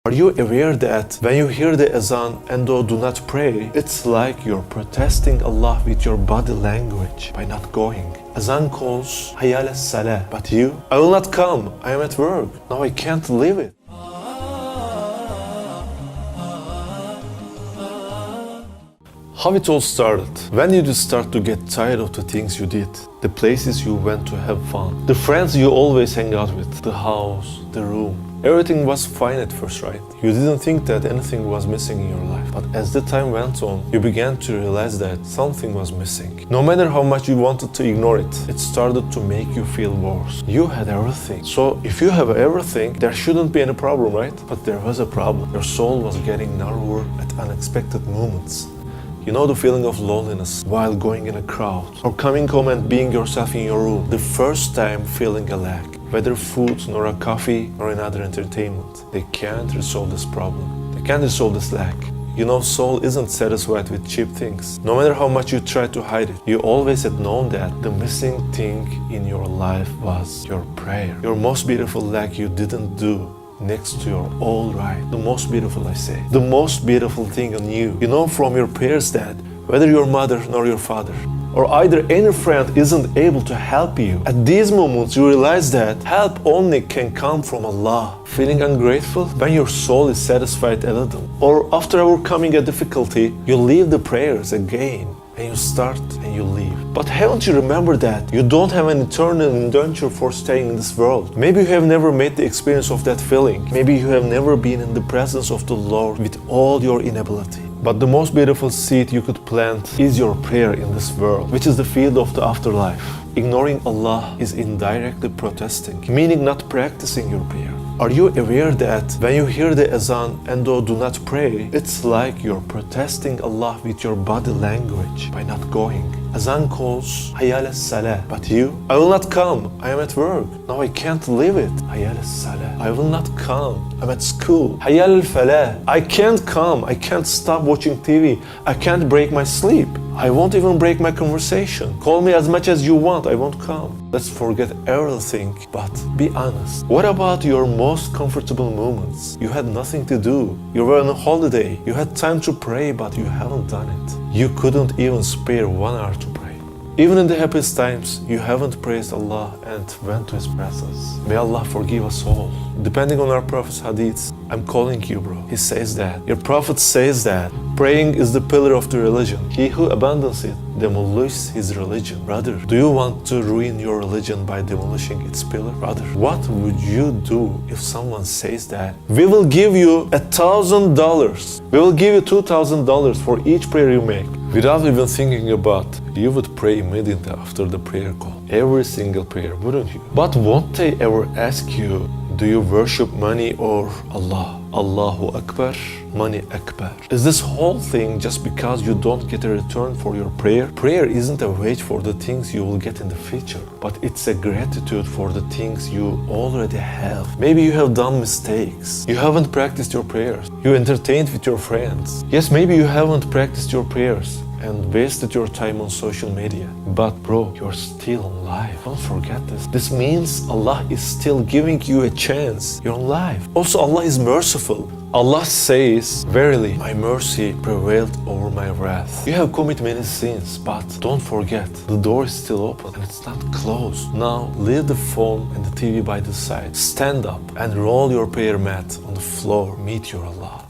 Are you aware that when you hear the azan and though do not pray, it's like you're protesting Allah with your body language by not going? Azan calls, Hayal as-salah, but you, I will not come, I am at work, now I can't leave it. How it all started. When did you start to get tired of the things you did? The places you went to have fun, the friends you always hang out with, the house, the room. Everything was fine at first, right? You didn't think that anything was missing in your life. But as the time went on, you began to realize that something was missing. No matter how much you wanted to ignore it, it started to make you feel worse. You had everything. So if you have everything, there shouldn't be any problem, right? But there was a problem. Your soul was getting narrower at unexpected moments. You know the feeling of loneliness while going in a crowd, or coming home and being yourself in your room, the first time feeling a lack. Whether food, nor a coffee, or another entertainment, they can't resolve this problem. They can't resolve this lack. You know, soul isn't satisfied with cheap things. No matter how much you try to hide it, you always had known that the missing thing in your life was your prayer. Your most beautiful lack you didn't do next to your all right. The most beautiful, I say. The most beautiful thing on you. You know from your prayers that whether your mother nor your father, or either any friend isn't able to help you, at these moments you realize that help only can come from Allah. Feeling ungrateful when your soul is satisfied a little, or after overcoming a difficulty, you leave the prayers again. And you start and you leave. But haven't you remembered that you don't have an eternal indenture for staying in this world? Maybe you have never made the experience of that feeling. Maybe you have never been in the presence of the Lord with all your inability. But the most beautiful seed you could plant is your prayer in this world, which is the field of the afterlife. Ignoring Allah is indirectly protesting, meaning not practicing your prayer. Are you aware that when you hear the azan and though do not pray, it's like you're protesting Allah with your body language by not going? Azan calls, Hayal as-salah, but you, I will not come, I am at work, now I can't leave it. Hayal as-salah, I will not come, I'm at school. Hayal al-falah, I can't come, I can't stop watching TV, I can't break my sleep. I won't even break my conversation. Call me as much as you want, I won't come. Let's forget everything, but be honest. What about your most comfortable moments? You had nothing to do. You were on a holiday. You had time to pray, but you haven't done it. You couldn't even spare 1 hour to pray. Even in the happiest times, you haven't praised Allah and went to His presence. May Allah forgive us all. Depending on our Prophet's hadiths, I'm calling you, bro. He says that. Your Prophet says that praying is the pillar of the religion. He who abandons it demolishes his religion. Brother, do you want to ruin your religion by demolishing its pillar? Brother, what would you do if someone says that? We will give you $1,000. We will give you $2,000 for each prayer you make. Without even thinking about, you would pray immediately after the prayer call. Every single prayer, wouldn't you? But won't they ever ask you, do you worship money or Allah? Allahu Akbar, Money Akbar. Is this whole thing just because you don't get a return for your prayer? Prayer isn't a wage for the things you will get in the future, but it's a gratitude for the things you already have. Maybe you have done mistakes. You haven't practiced your prayers. You entertained with your friends. Yes, maybe you haven't practiced your prayers and wasted your time on social media. But bro, you're still alive. Don't forget this. This means Allah is still giving you a chance. You're alive. Also, Allah is merciful. Allah says, verily, my mercy prevailed over my wrath. You have committed many sins, but don't forget, the door is still open and it's not closed. Now, leave the phone and the TV by the side. Stand up and roll your prayer mat on the floor. Meet your Allah.